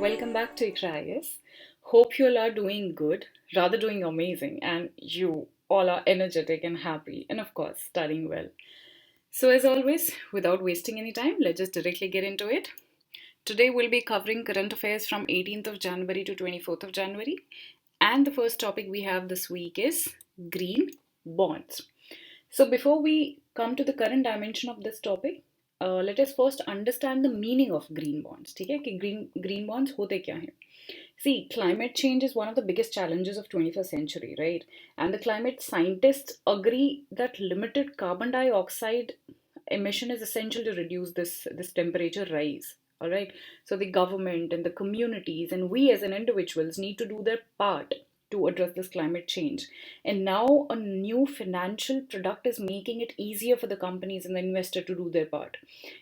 welcome back to IQRA IAS. Hope you all are doing good, rather doing amazing, and you all are energetic and happy, and of course, studying well. So, as always, without wasting any time, let's just directly get into it. Today, we'll be covering current affairs from 18th of January to 24th of January, and the first topic we have this week is green bonds. So, before we come to the current dimension of this topic, let us first understand the meaning of green bonds. ठीक है कि green bonds होते क्या हैं? See, climate change is one of the biggest challenges of 21st century, right? And the climate scientists agree that limited carbon dioxide emission is essential to reduce this temperature rise. All right. So the government and the communities and we as an individuals need to do their part to address this climate change. And now a new financial product is making it easier for the companies and the investor to do their part.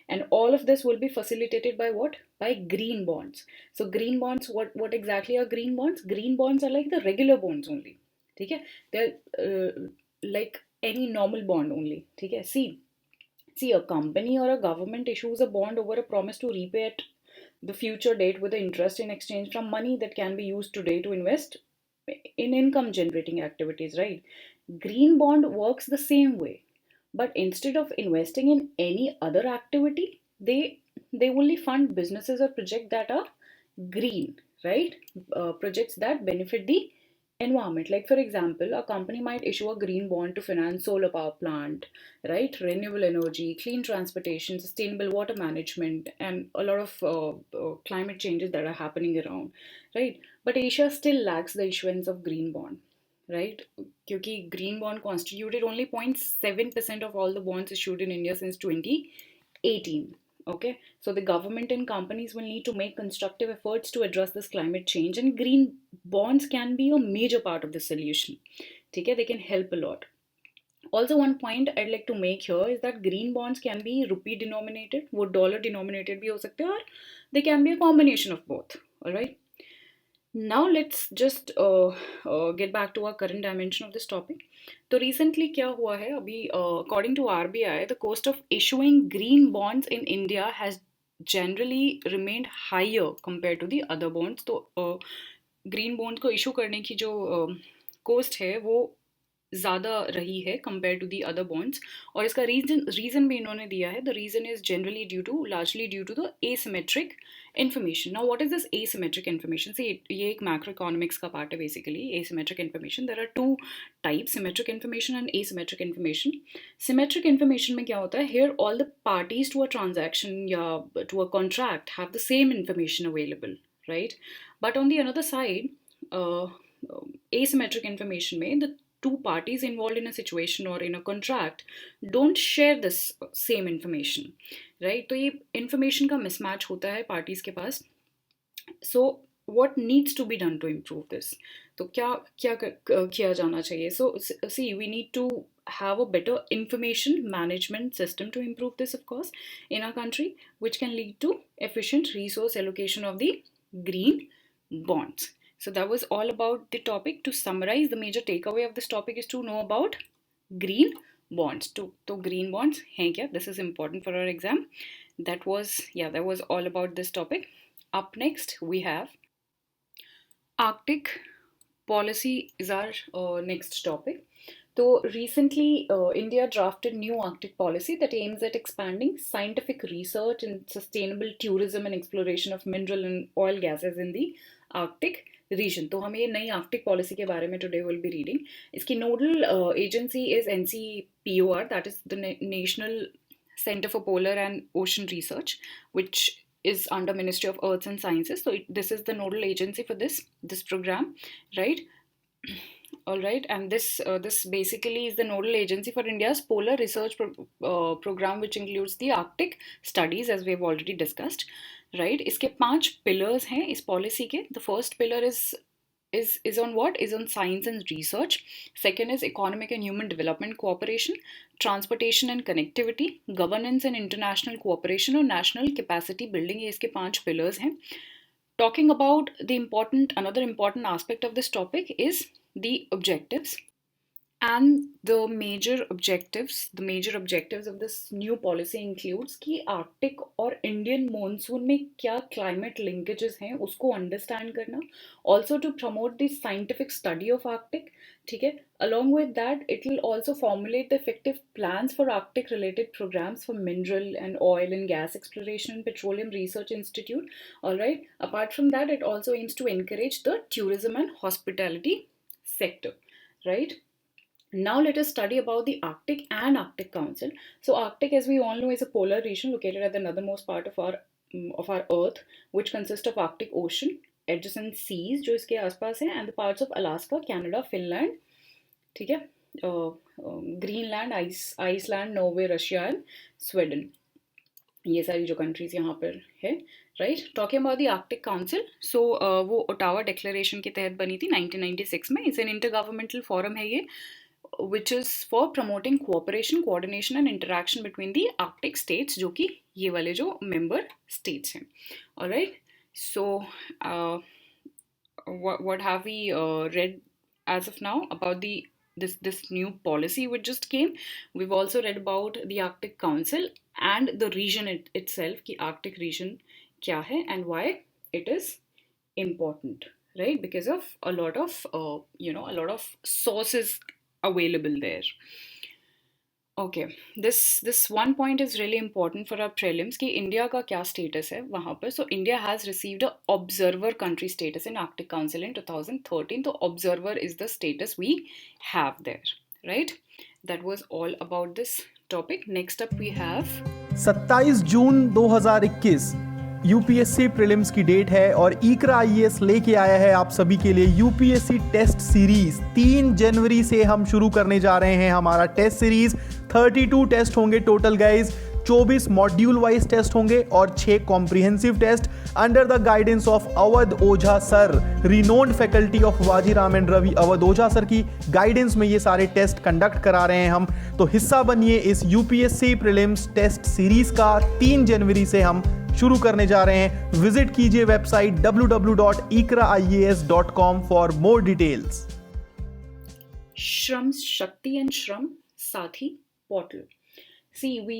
And all of this will be facilitated by what? By green bonds. So green bonds, what exactly are green bonds? Green bonds are like the regular bonds only. Okay? They're like any normal bond only. Okay? See, a company or a government issues a bond over a promise to repay at the future date with the interest in exchange from money that can be used today to invest in income generating activities, right? Green bond works the same way, but instead of investing in any other activity, they only fund businesses or projects that are green, right? Projects that benefit the environment. Like for example, a company might issue a green bond to finance solar power plant, right? Renewable energy, clean transportation, sustainable water management, and a lot of climate changes that are happening around, right? But Asia still lacks the issuance of green bond, right? Because green bond constituted only 0.7% of all the bonds issued in India since 2018. Okay, so the government and companies will need to make constructive efforts to address this climate change, and green bonds can be a major part of the solution. Okay, they can help a lot. Also, one point I'd like to make here is that green bonds can be rupee denominated, वो dollar denominated भी हो सकते हैं, और they can be a combination of both. All right. Now let's just get back to our current dimension of this topic. तो recently क्या हुआ है अभी according to RBI, the cost of issuing green bonds in India has generally remained higher compared to the other bonds. तो green bonds को issue करने की जो cost है वो ज़्यादा रही है compared to the other bonds, और इसका reason भी इन्होंने दिया है. The reason is largely due to the asymmetric information. Now what is this asymmetric information? See, ये एक macroeconomics का part है basically. Asymmetric information, there are two types, symmetric information and asymmetric information. Symmetric information में क्या होता है? Here all the parties to a transaction या to a contract have the same information available, right? But on the another side, asymmetric information में the two parties involved in a situation or in a contract don't share this same information, right? तो ये information का mismatch होता है parties के पास. So what needs to be done to improve this? तो क्या किया जाना चाहिए? So see, we need to have a better information management system to improve this, of course, in our country, which can lead to efficient resource allocation of the green bonds. So that was all about the topic. To summarize, the major takeaway of this topic is to know about green bonds. So green bonds हैं क्या? This is important for our exam. That was all about this topic. Up next we have Arctic policy is our next topic. So recently, India drafted new Arctic policy that aims at expanding scientific research and sustainable tourism and exploration of mineral and oil gases in the Arctic region. तो हम ये नई Arctic policy के बारे में today we'll be reading. इसकी nodal agency is NCPOR, that is the National Center for Polar and Ocean Research, which is under Ministry of Earths and Sciences. So this is the nodal agency for this program, right? All right, and this basically is the nodal agency for India's polar research program, which includes the Arctic studies, as we have already discussed, right? इसके 5 pillars हैं इस policy के. The first pillar is on what? Is on science and research. Second is economic and human development cooperation, transportation and connectivity, governance and international cooperation, और national capacity building. ये इसके 5 pillars हैं. Talking about another important aspect of this topic is the objectives. And the major objectives of this new policy includes कि Arctic और Indian monsoon में क्या climate linkages हैं उसको अंडरस्टैंड करना, also to promote the scientific study of Arctic, ठीक है. Along with that, it will also formulate the effective plans for Arctic related programs for mineral and oil and gas exploration and petroleum research institute. All right. Apart from that, it also aims to encourage the tourism and hospitality sector, right? Now let us study about the Arctic and Arctic Council. So Arctic, as we all know, is a polar region located at the northernmost part of our Earth, which consists of Arctic Ocean, adjacent seas जो इसके आसपास हैं, and the parts of Alaska, Canada, Finland, ठीक है, Greenland, Iceland, Norway, Russia and Sweden, ये सारी जो countries यहाँ पर है, right. Talking about the Arctic Council, so वो ओटावा डिक्लेरेशन के तहत बनी थी 1996 में. It's an intergovernmental forum है ये, which is for promoting cooperation, coordination and interaction between the Arctic states, जो कि ये वाले जो member states हैं. Alright, so what have we read as of now about this new policy which just came? We've also read about the Arctic Council and the region itself, कि Arctic region क्या है and why it is important, right? Because of a lot of sources available there. Okay, this one point is really important for our prelims कि India का क्या status है वहाँ पर. So India has received a observer country status in Arctic Council in 2013. So observer is the status we have there, right? That was all about this topic. Next up we have 27 June 2021 UPSC prelims की date है और IQRA IAS लेके आया है आप सभी के लिए यूपीएससी टेस्ट सीरीज. 3 जनवरी से हम शुरू करने जा रहे हैं हमारा टेस्ट सीरीज. 32 टेस्ट होंगे total guys, 24 module wise test होंगे और 6 comprehensive test under the guidance of Awadh Ojha sir, renowned faculty of Vajiram and Ravi. Awadh Ojha sir की गाइडेंस में ये सारे टेस्ट कंडक्ट करा रहे हैं हम. तो हिस्सा बनिए इस यूपीएससी प्रीलिम्स टेस्ट सीरीज का. 3 जनवरी से हम शुरू करने जा रहे हैं. विजिट कीजिए website www.iqraias.com for more details. SHRAMSATI and SHRAMSATI portal. See, we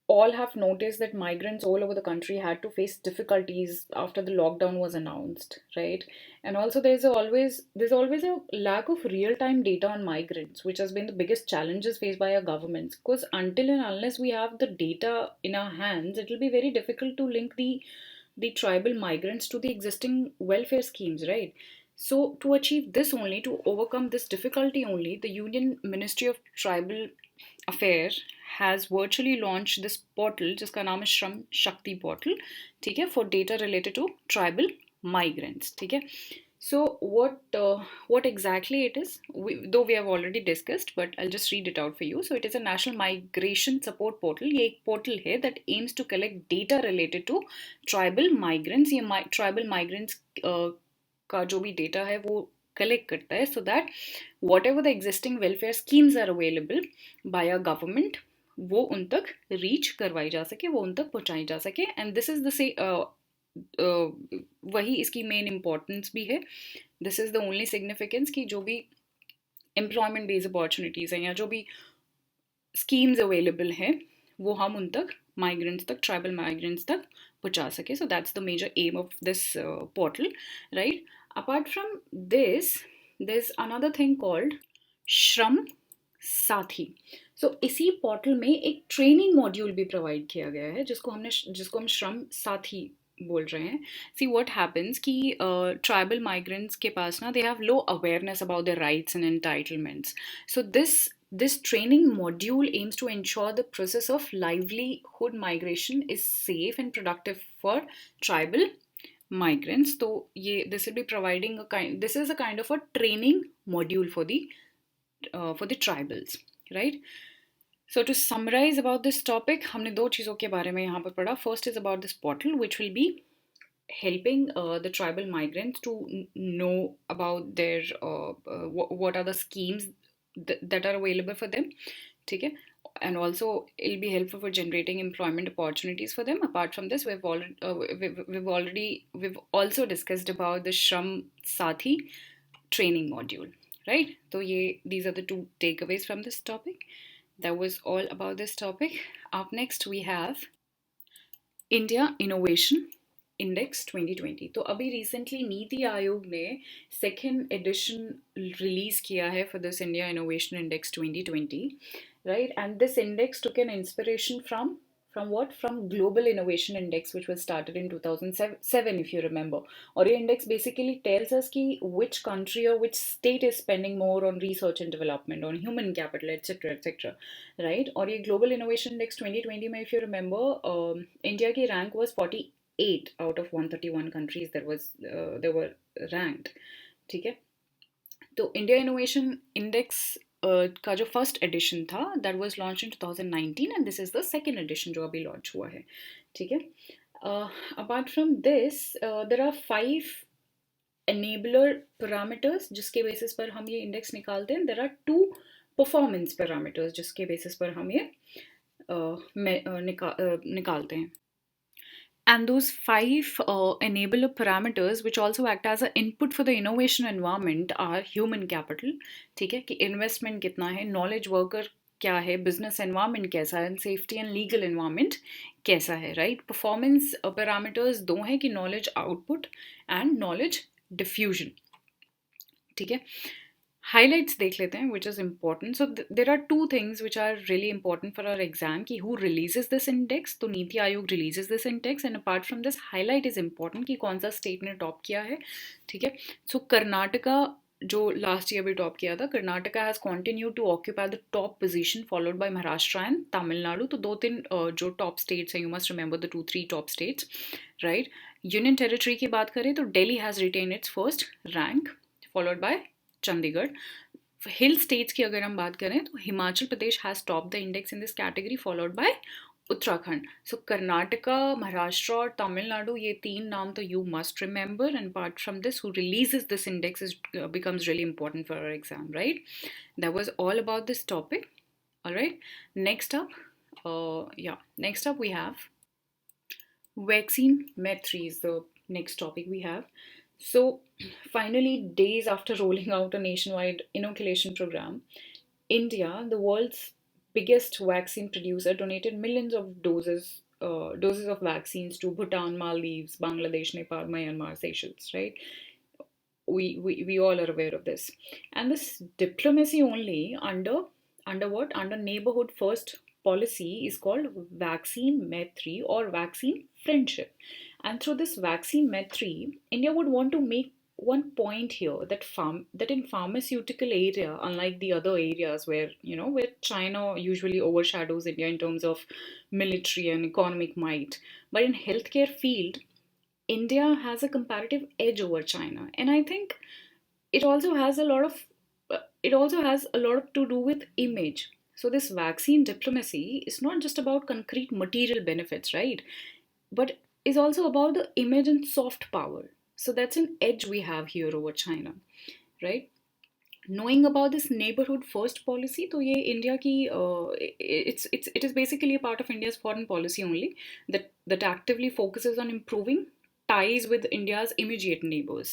all have noticed that migrants all over the country had to face difficulties after the lockdown was announced, right? And also there's always a lack of real-time data on migrants, which has been the biggest challenges faced by our governments, because until and unless we have the data in our hands, it will be very difficult to link the tribal migrants to the existing welfare schemes, right? So to achieve this only, to overcome this difficulty only, the Union Ministry of Tribal Affairs has virtually launched this portal जिसका नाम है Shram Shakti portal, ठीक है, for data related to tribal migrants, ठीक है. So what exactly it is, though we have already discussed, but I'll just read it out for you. So it is a national migration support portal. ये एक portal है that aims to collect data related to tribal migrants. ये tribal migrants का जो भी data है वो collect करता है, so that whatever the existing welfare schemes are available by our government, वो उन तक रीच करवाई जा सके, वो उन तक पहुंचाई जा सके. एंड दिस इज वही इसकी मेन इम्पोर्टेंस भी है. This is the only significance कि जो भी एम्प्लॉयमेंट बेस्ड अपॉर्चुनिटीज़ हैं या जो भी स्कीम्स अवेलेबल हैं वो हम उन तक माइग्रेंट्स तक, ट्राइबल माइग्रेंट्स तक पहुंचा सके. So that's the major aim of this portal, right. Apart from this there is another thing called Shram Saathi. सो इसी पोर्टल में एक ट्रेनिंग मॉड्यूल भी प्रोवाइड किया गया है जिसको हम श्रम साथी बोल रहे हैं. सी व्हाट हैपेंस कि ट्राइबल माइग्रेंट्स के पास ना they have low awareness about their rights and entitlements. So this training module aims to ensure the process of livelihood migration is safe and productive for tribal migrants. So this will be providing this is a kind of a training module for the tribals, right? So to summarize about this topic, हमने 2 चीज़ों के बारे में यहाँ पर पढ़ा. First is about this portal which will be helping the tribal migrants to know about their what are the schemes that are available for them, ठीक है, and also it'll be helpful for generating employment opportunities for them. Apart from this, we've also discussed about the SHRAMSATI training module, right? So these are the two takeaways from this topic. That was all about this topic. Up next we have India innovation index 2020. तो अभी recently NITI Aayog ने second edition release किया है for this India innovation index 2020, right? And this index took an inspiration from what? From global innovation index, which was started in 2007, if you remember. Or ये index basically tells us कि which country or which state is spending more on research and development, on human capital, etc., etc., right? और ये global innovation index 2020 में, if you remember, India की rank was 48 out of 131 countries that they were ranked. ठीक है? तो India innovation index का जो first edition था that was launch in 2019 and this is the second edition जो अभी लॉन्च हुआ है. ठीक है. Apart from this there are 5 enabler parameters जिसके बेसिस पर हम ये इंडेक्स निकालते हैं. देर आर 2 परफॉर्मेंस पैरामीटर्स जिसके बेसिस पर हम ये निकालते हैं. And those 5 enabler parameters which also act as an input for the innovation environment are human capital, ठीक है, कि investment कितना है, knowledge worker क्या है, business environment कैसा है, and safety and legal environment कैसा है, right? Performance parameters दो हैं कि knowledge output and knowledge diffusion. ठीक है. Highlights देख लेते हैं which is important. So there are 2 things which are really important for our exam कि who releases this index. तो NITI Aayog releases this index, and apart from this highlight is important कि कौन सा state ने top किया है. ठीक है. So कर्नाटका जो लास्ट ईयर भी टॉप किया था, Karnataka has continue to occupy the top position followed by Maharashtra and Tamil Nadu. तो 2-3 जो टॉप स्टेट्स हैं, you must remember the 2-3 top states, right. Union territory की बात करें तो Delhi has retain its first rank followed by Chandigarh. Hill states की अगर हम बात करें तो Himachal Pradesh has top the index in this category followed by Uttarakhand. So Karnataka, Maharashtra और तमिलनाडु, ये 3 नाम तो you must remember. And apart from this who releases this index is becomes really important for our exam, right? That was all about this topic. All right, next up we have vaccine med3 is the next topic we have. So finally, days after rolling out a nationwide inoculation program, India, the world's biggest vaccine producer, donated millions of doses of vaccines to Bhutan, Maldives, Bangladesh, Nepal, Myanmar, Seychelles, right? We all are aware of this. And this diplomacy only under what? Under neighborhood first policy is called vaccine med3 or vaccine friendship. And through this vaccine med3, India would want to make one point here that in pharmaceutical area, unlike the other areas where China usually overshadows India in terms of military and economic might, but in healthcare field, India has a comparative edge over China. And I think it also has a lot to do with image. So this vaccine diplomacy is not just about concrete material benefits, right? But is also about the image and soft power. So that's an edge we have here over China, right? Knowing about this neighborhood first policy, तो ये India की it is basically a part of India's foreign policy only that actively focuses on improving ties with India's immediate neighbors.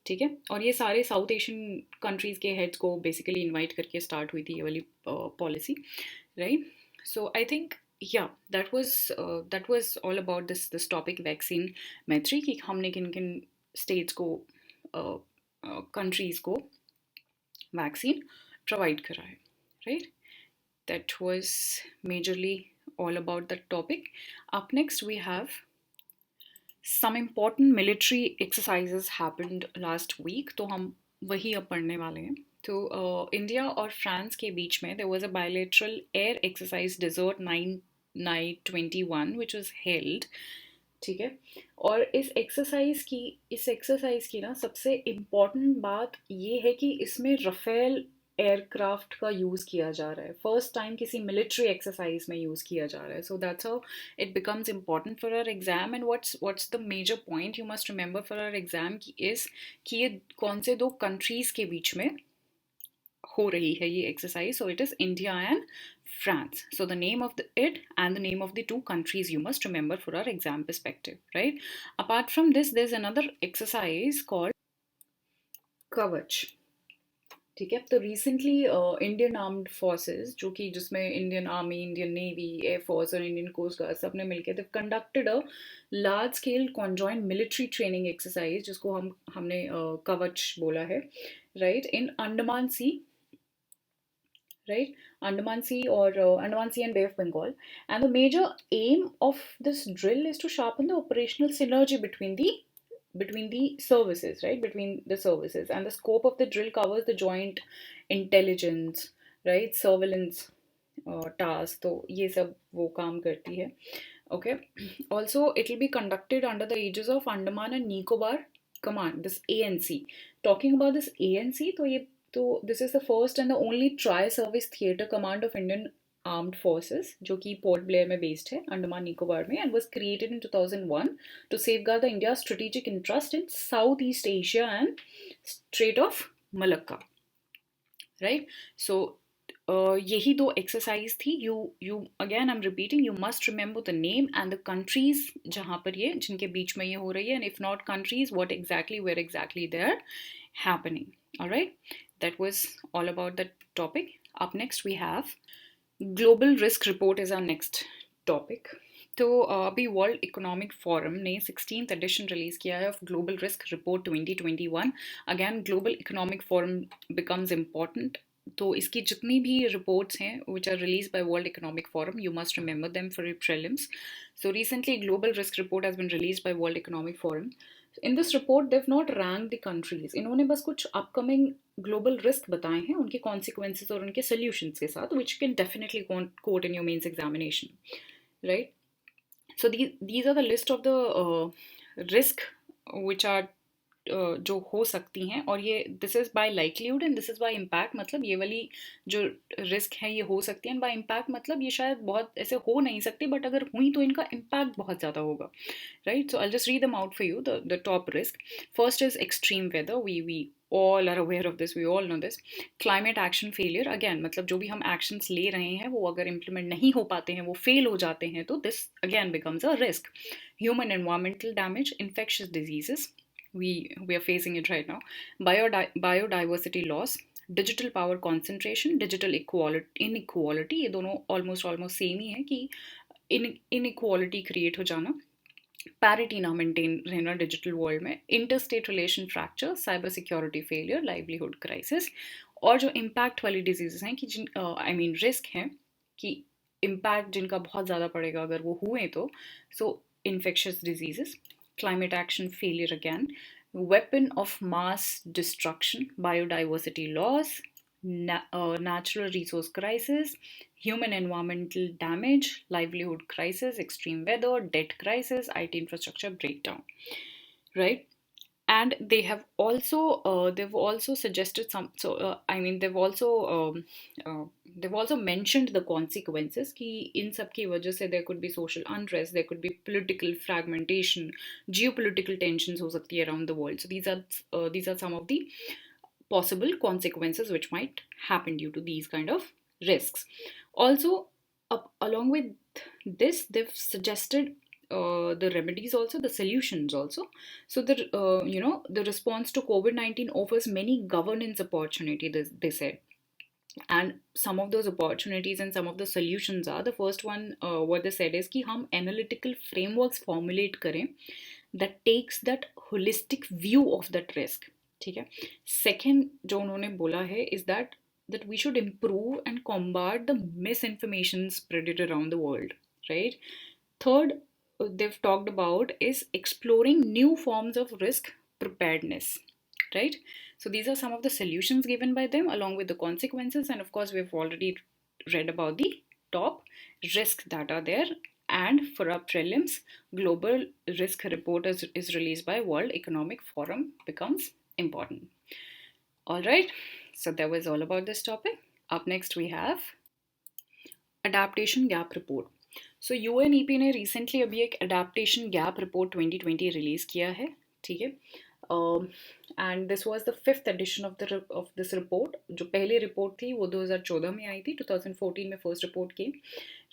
ठीक है. और ये सारे south Asian countries के heads को बेसिकली इनवाइट करके स्टार्ट हुई थी ये वाली policy, right. So I think that was all about this topic vaccine med3 कि हमने किन किन स्टेट्स को कंट्रीज को वैक्सीन प्रोवाइड करा है, right. That was majorly all about that topic. Up next we have some important military exercises happened last week, तो हम वही अब पढ़ने वाले हैं. तो इंडिया और फ्रांस के बीच में there was a bilateral air exercise Desert Night 21 which was held. ठीक है. और इस एक्सरसाइज की ना सबसे इम्पॉर्टेंट बात ये है कि इसमें रफेल एयरक्राफ्ट का यूज़ किया जा रहा है. फर्स्ट टाइम किसी मिलिट्री एक्सरसाइज में यूज़ किया जा रहा है. So that's how it becomes important for our exam. And what's the major point you must remember for our exam कि ये कौन से 2 कंट्रीज़ के बीच में हो रही है ये exercise. So it is India and France. So the name of it and the name of the 2 countries you must remember for our exam perspective, right? Apart from this, there's another exercise called Kavach. ठीक है। तो recently Indian armed forces, जो कि जिसमें Indian Army, Indian Navy, Air Force और Indian Coast Guard सब ने मिलकर they conducted a large scale conjoint military training exercise, जिसको हमने कवच बोला है, right, in Andaman Sea, right, Andaman Sea or Andaman Sea and Bay of Bengal. And the major aim of this drill is to sharpen the operational synergy between the services, right, between the services. And the scope of the drill covers the joint intelligence, right, surveillance task. तो ये सब वो काम करती है. Okay. Also, it will be conducted under the aegis of Andaman and Nicobar Command, this ANC. Talking about this ANC, तो this is the first and the only tri-service theatre command of Indian Armed Forces, जो कि port Blair में based है, अंडमान निकोबार में, and was created in 2001 to safeguard the India's strategic interest in Southeast Asia and Strait of Malacca, right? So यही दो exercise थी. You again I am repeating, you must remember the name and the countries जहाँ पर ये, जिनके बीच में ये हो रही है, and if not countries, what exactly, where exactly they are happening. Alright, that was all about that topic. Up next we have global risk report is our next topic. तो अभी वर्ल्ड इकोनॉमिक फोरम ने 16th addition release किया है of global risk report 2021. Again global economic forum becomes important. तो इसकी जितनी भी reports हैं which are release by world economic forum, you must remember them for your prelims. So recently global risk report has been release by world economic forum. In this report they not rank the countries. इन्होंने बस कुछ upcoming global risk बताए हैं, उनके consequences और उनके solutions के साथ, which can definitely quote in your mains examination, right. So these are the list of the risk which are जो हो सकती हैं, और ये this is by likelihood and this is by impact. मतलब ये वाली जो रिस्क है ये हो सकती है, एंड बाय इम्पैक्ट मतलब ये शायद बहुत ऐसे हो नहीं सकती, बट अगर हुई तो इनका इम्पैक्ट बहुत ज़्यादा होगा, right. So I just read them out for you. The top risk first is extreme weather. We all are aware of this, we all know this. Climate action failure, again मतलब जो भी हम actions ले रहे हैं वो अगर implement नहीं हो पाते हैं, वो fail हो जाते हैं, तो this again becomes a risk. Human environmental damage, infectious diseases, we are facing it right now. Biodiversity loss, digital power concentration, digital inequality, ये दोनों almost same ही है कि inequality create हो जाना, पैरिटी ना मेंटेन रहना डिजिटल वर्ल्ड में, interstate relation fracture, cyber security failure, livelihood crisis. और जो इम्पैक्ट वाली डिजीज़ हैं कि जिन आई मीन रिस्क हैं कि इम्पैक्ट जिनका बहुत ज़्यादा पड़ेगा अगर वो हुए तो, so infectious disease, climate action failure again, weapon of mass destruction, biodiversity loss, natural resource crisis, human environmental damage, livelihood crisis, extreme weather, debt crisis, IT infrastructure breakdown, right? And they've also suggested some. So I mean they've also mentioned the consequences कि इन सब की वजह से there could be social unrest, there could be political fragmentation, geopolitical tensions हो सकती है around the world. So these are some of the possible consequences which might happen due to these kind of risks. Also, along with this, they've suggested the remedies also, the solutions also. So the response to COVID-19 offers many governance opportunities, they said. And some of those opportunities and some of the solutions are, the first one what they said is कि हम analytical frameworks formulate करें that takes that holistic view of that risk. ठीक है. Second जो उन्होंने बोला है is that we should improve and combat the misinformation spread around the world, right? Third, they've talked about is exploring new forms of risk preparedness, right? So these are some of the solutions given by them along with the consequences, and of course we've already read about the top risks that are there. And for our prelims, global risk report is released by World Economic Forum becomes important. All right, so that was all about this topic. Up next we have adaptation gap report. So UNEP ने recently अभी एक adaptation gap report 2020 release किया है, ठीक है. And this was the 5th edition of this report. जो पहली report थी वो 2014 में आई थी, 2014 में first report came,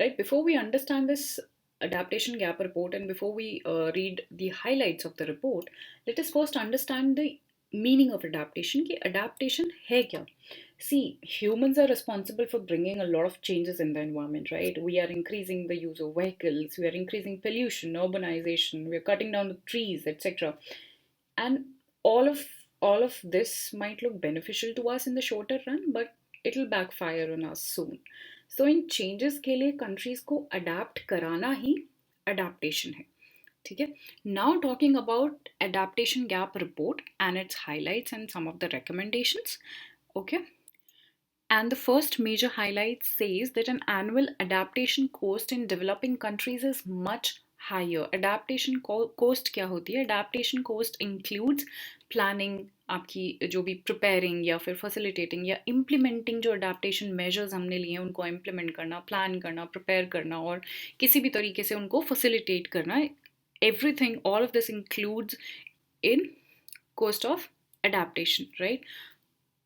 right? Before we understand this adaptation gap report and before we read the highlights of the report, let us first understand the meaning of adaptation कि adaptation है क्या. See, humans are responsible for bringing a lot of changes in the environment, right? We are increasing the use of vehicles, we are increasing pollution, urbanization, we are cutting down the trees, etc. And all of this might look beneficial to us in the shorter run, but it'll backfire on us soon. So in changes के लिए countries को adapt कराना ही adaptation है. ठीक है. Now talking about adaptation gap report and its highlights and some of the recommendations. Okay. And the first major highlight says that an annual adaptation cost in developing countries is much higher. Adaptation cost क्या होती है? Adaptation cost includes planning, आपकी जो भी preparing या फिर facilitating या implementing जो adaptation measures हमने लिए हैं उनको implement करना, plan करना, prepare करना और किसी भी तरीके से उनको facilitate करना. Everything, all of this includes in cost of adaptation, right?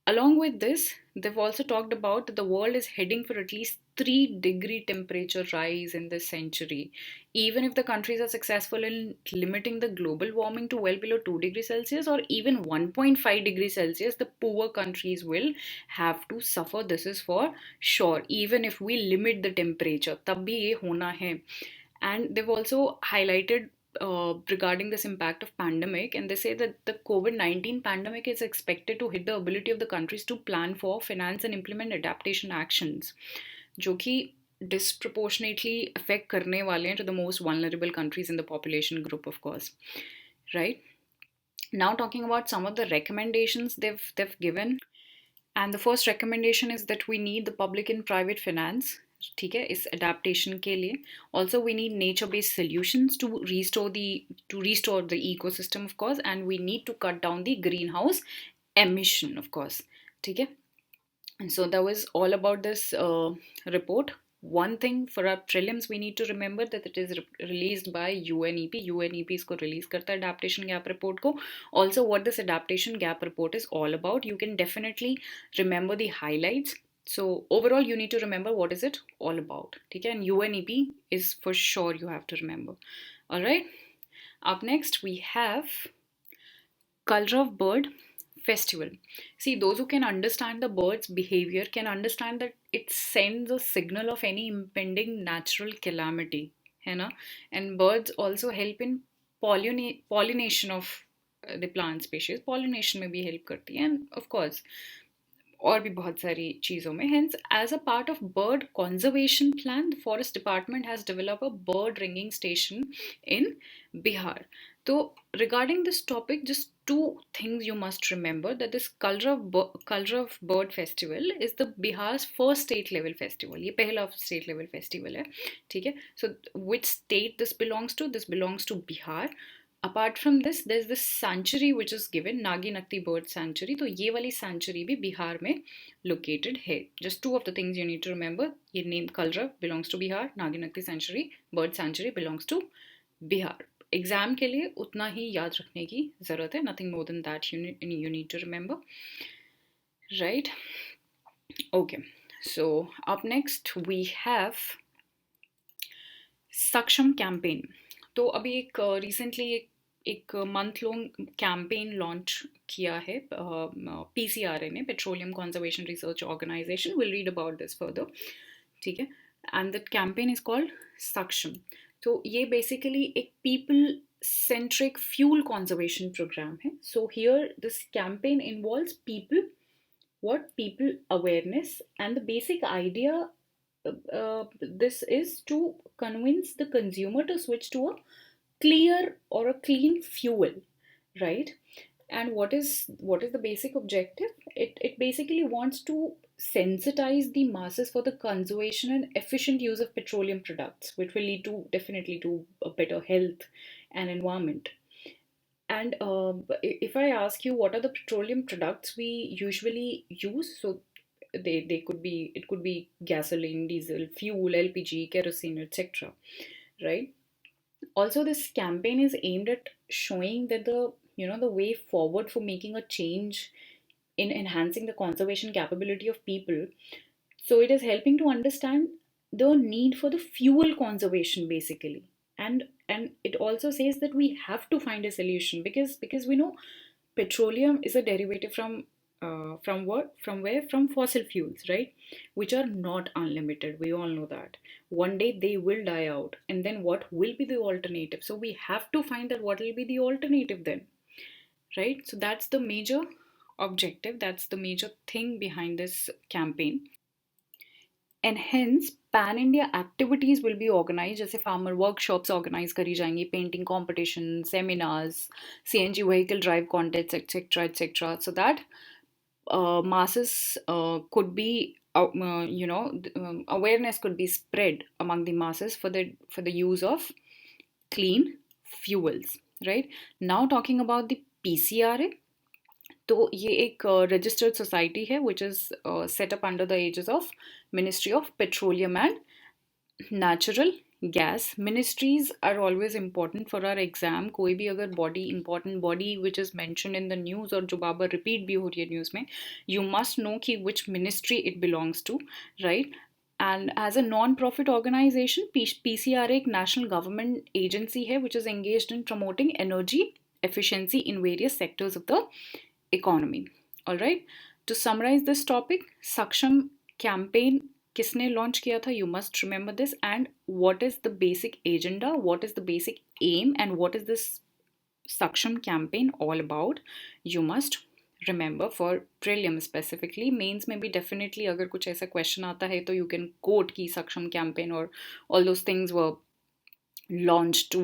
Along with this, they've also talked about that the world is heading for at least 3-degree temperature rise in this century. Even if the countries are successful in limiting the global warming to well below 2 degrees Celsius or even 1.5 degrees Celsius, the poor countries will have to suffer. This is for sure. Even if we limit the temperature, tab bhi ye hona hai. And they've also highlighted regarding this impact of pandemic, and they say that the COVID-19 pandemic is expected to hit the ability of the countries to plan for, finance and implement adaptation actions, जो कि disproportionately affect करने वाले हैं to the most vulnerable countries in the population group, of course, right? Now talking about some of the recommendations they've given, and the first recommendation is that we need the public and private finance, ठीक है, इस adaptation के लिए. Also we need nature based solutions to restore the ecosystem, of course, and we need to cut down the greenhouse emission, of course, ठीक है. And so that was all about this report. One thing for our prelims we need to remember that it is released by UNEP. UNEP इसको release करता है adaptation gap report को. Also what this adaptation gap report is all about, you can definitely remember the highlights. So overall you need to remember what is it all about, ठीक है? And UNEP is for sure you have to remember. All right. Up next we have Color of Bird Festival. See, those who can understand the bird's behavior can understand that it sends a signal of any impending natural calamity, है ना? And birds also help in pollination of the plant species. Pollination में भी help करती है, and of course और भी बहुत सारी चीज़ों में. Hence, as a part of bird conservation plan, the forest department has developed a bird ringing station in Bihar. So regarding this topic, just two things you must remember, that this Color of Bird Festival is the Bihar's first state level festival. ये पहला state level festival है, ठीक है? So which state this belongs to? This belongs to Bihar. Apart from this, there's this sanctuary which is given, Nagi Nakti Bird Sanctuary. तो ये वाली sanctuary भी बिहार में located है. Just two of the things you need to remember. ये name Kalra belongs to Bihar. Nagi Nakti Sanctuary, Bird Sanctuary belongs to Bihar. Exam के लिए उतना ही याद रखने की ज़रूरत है. Nothing more than that you need to remember. Right? Okay. So up next we have Saksham campaign. तो अभी एक रिसेंटली एक मंथ लॉन्ग कैंपेन लॉन्च किया है PCRA ने, petroleum conservation research organisation. Will read about this further, ठीक है. And that campaign is called Saksham. तो ये बेसिकली एक people centric fuel conservation program है. So here this campaign involves people awareness, and the basic idea this is to convince the consumer to switch to a clear or a clean fuel, right? And what is the basic objective? It basically wants to sensitize the masses for the conservation and efficient use of petroleum products, which will lead to definitely to a better health and environment. And if I ask you what are the petroleum products we usually use, so they could be, it could be gasoline, diesel, fuel, LPG, kerosene, etc., right? Also this campaign is aimed at showing that the way forward for making a change in enhancing the conservation capability of people. So it is helping to understand the need for the fuel conservation basically. And it also says that we have to find a solution because we know petroleum is a derivative from what? From where? From fossil fuels, right? Which are not unlimited. We all know that. One day they will die out, and then what will be the alternative? So we have to find that what will be the alternative then, right? So that's the major objective. That's the major thing behind this campaign. And hence pan India activities will be organized, जैसे farmer workshops organize करी जाएंगी, painting competition, seminars, CNG vehicle drive contests, etc., etc., so that masses could be awareness could be spread among the masses for the use of clean fuels, right? Now talking about the PCRA, तो ये एक registered society है which is set up under the aegis of ministry of petroleum and natural gas. Ministries are always important for our exam. कोई भी अगर body important body which is mentioned in the news और जो बार बार repeat भी हो रही है news में, यू मस्ट नो कि which ministry it belongs to, right? And as a non-profit organization, PCRA एक national government agency है which is engaged in promoting energy efficiency in various sectors of the economy. All right. To summarize this topic, Saksham campaign किसने launch किया था? You must remember this. And what is the basic agenda? What is the basic aim? And what is this Saksham campaign all about? You must remember for prelim specifically. Mains में भी definitely अगर कुछ ऐसा question आता है तो you can quote कि Saksham campaign or all those things were launched to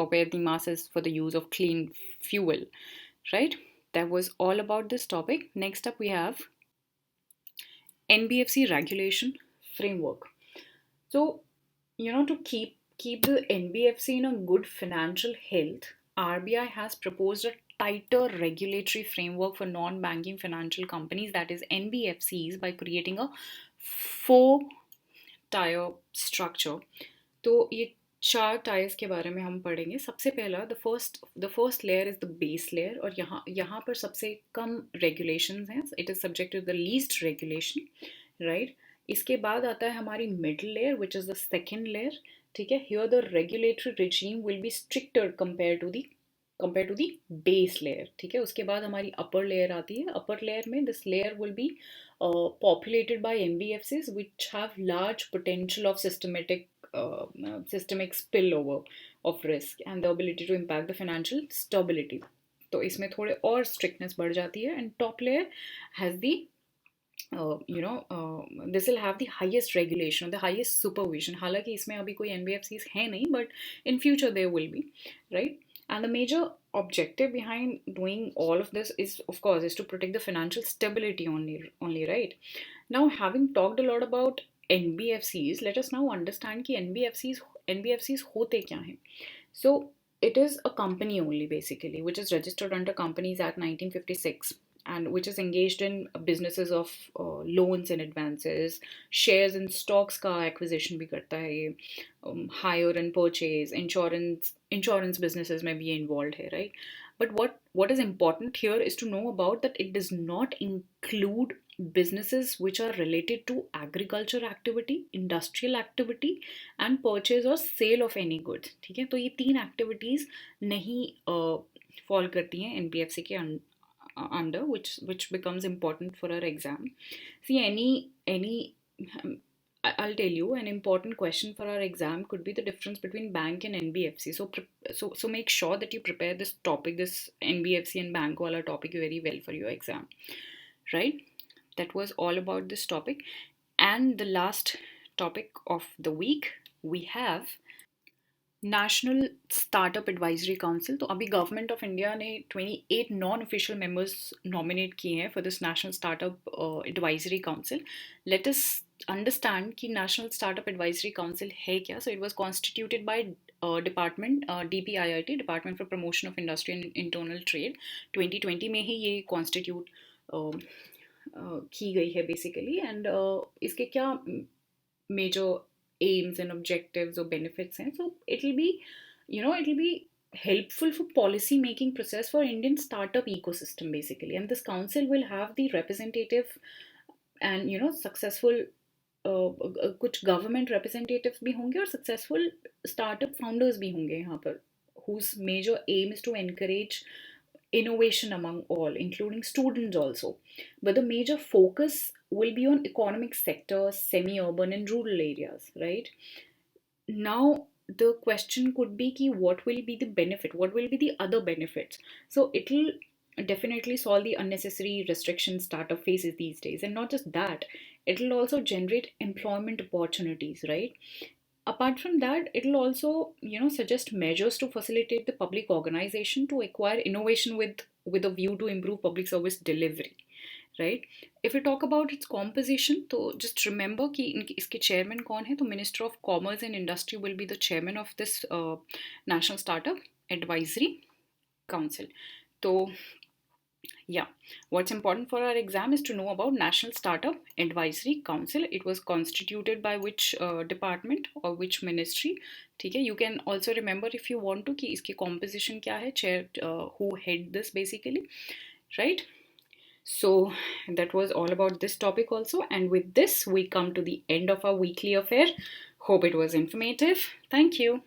aware the masses for the use of clean fuel, right? That was all about this topic. Next up we have NBFC regulation framework. So, to keep the NBFC in a good financial health, RBI has proposed a tighter regulatory framework for non-banking financial companies, that is NBFCs, by creating a 4-tier structure. तो ये 4 tyres के बारे में हम पढ़ेंगे. सबसे पहला the first layer is the base layer, और यहाँ पर सबसे कम रेगुलेशंस हैं. It is subject to the least regulation, right? इसके बाद आता है हमारी middle layer which is the second layer. ठीक है, here the regulatory regime will be stricter compare to the base layer. ठीक है, उसके बाद हमारी अपर लेयर आती है. अपर लेयर में this layer will be populated by NBFCs which have large potential of systemic spillover of risk and the ability to impact the financial stability. तो इसमें थोड़े और strictness बढ़ जाती है. And top layer has the this will have the highest regulation, the highest supervision. हालांकि इसमें अभी कोई NBFCs है नहीं, but in future there will be, right? And the major objective behind doing all of this is, of course, is to protect the financial stability only, right? Now, having talked a lot about NBFCs, let us now understand कि NBFCs होते क्या हैं. So, it is a company only basically, which is registered under Companies Act 1956, and which is engaged in businesses of loans and advances, shares and stocks का acquisition भी करता है ये, hire and purchase, insurance businesses में भी involved है, right? But what is important here is to know about that it does not include businesses which are related to agriculture activity, industrial activity and purchase or sale of any goods. ठीक है, तो ये 3 activities नहीं fall करती हैं NBFC के under, which becomes important for our exam. See, I'll tell you, an important question for our exam could be the difference between bank and NBFC. So make sure that you prepare this topic, this NBFC and bank wala topic very well for your exam, right? That was all about this topic. And the last topic of the week we have national startup advisory council. तो अभी government of India ने 28 non official members nominate किए हैं for this national startup advisory council. Let us understand कि national startup advisory council है क्या. So it was constituted by department DPIIT, department for promotion of industry and internal trade. 2020 में ही ये constitute की गई है बेसिकली. एंड इसके क्या major aims and objectives or benefits हैं. So it will be helpful for policy making process for Indian startup ecosystem basically. And this council will have the representative and successful कुछ government representatives भी होंगे और successful startup founders भी होंगे यहाँ पर, whose major aim is to encourage innovation among all, including students also. But the major focus will be on economic sectors, semi-urban and rural areas, right? Now the question could be ki what will be the benefit, what will be the other benefits. So it'll definitely solve the unnecessary restrictions startup faces these days, and not just that, it'll also generate employment opportunities, right? Apart from that, it'll also suggest measures to facilitate the public organization to acquire innovation with a view to improve public service delivery, right? If we talk about its composition, तो just remember कि इसके chairman कौन है. तो Minister of Commerce and Industry will be the chairman of this National Startup Advisory Council. So yeah, what's important for our exam is to know about National Startup Advisory Council. It was constituted by which department or which ministry. ठीक है, you can also remember if you want to कि इसकी composition क्या है, chair who head this basically, right? So that was all about this topic also, and with this we come to the end of our weekly affair. Hope it was informative. Thank you.